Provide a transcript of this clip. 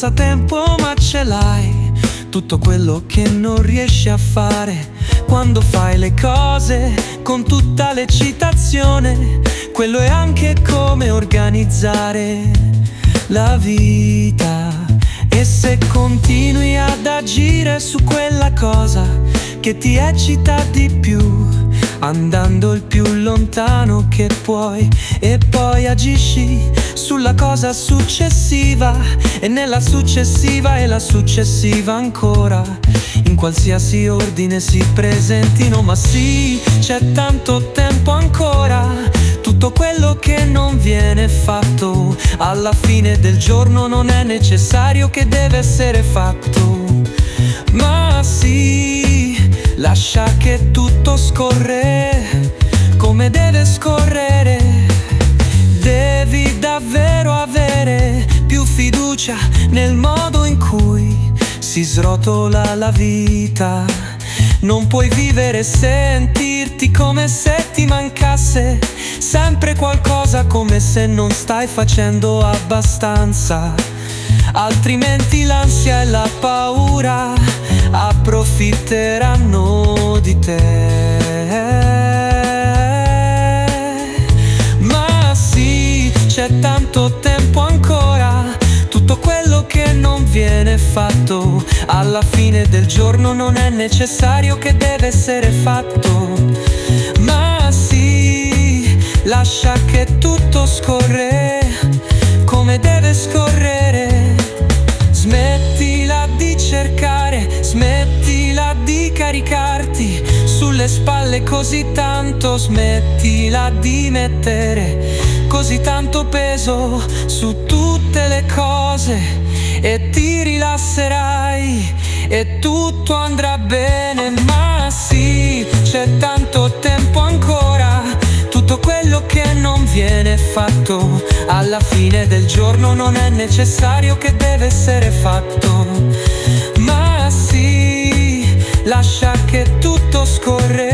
passatempo ma ce l'hai, tutto quello che non riesci a fare quando fai le cose con tutta l'eccitazione. Quello è anche come organizzare la vita. E se continui ad agire su quella cosa che ti eccita di più, andando il più lontano che puoi, e poi agisci sulla cosa successiva, e nella successiva e la successiva ancora, in qualsiasi ordine si presentino. Ma sì, c'è tanto tempo ancora. Tutto quello che non viene fatto alla fine del giorno non è necessario che deve essere fatto. Ma sì, lascia che tutto scorre come deve scorrere. Devi davvero avere più fiducia nel modo in cui si srotola la vita. Non puoi vivere e sentirti come se ti mancasse sempre qualcosa, come se non stai facendo abbastanza. Altrimenti l'ansia e la paura approfitteranno di te. Ma sì, c'è tanto tempo ancora. Tutto quello che non viene fatto alla fine del giorno non è necessario che deve essere fatto. Ma sì, lascia che tutto scorre come deve scorrere. Smettila di cercare, smettila di caricarti sulle spalle così tanto, smettila di mettere così tanto peso su tutte le cose, e ti rilasserai e tutto andrà bene. Ma sì, c'è tanto tempo ancora. Tutto quello che non viene fatto alla fine del giorno non è necessario che deve essere fatto. Ma sì, lascia che tutto scorre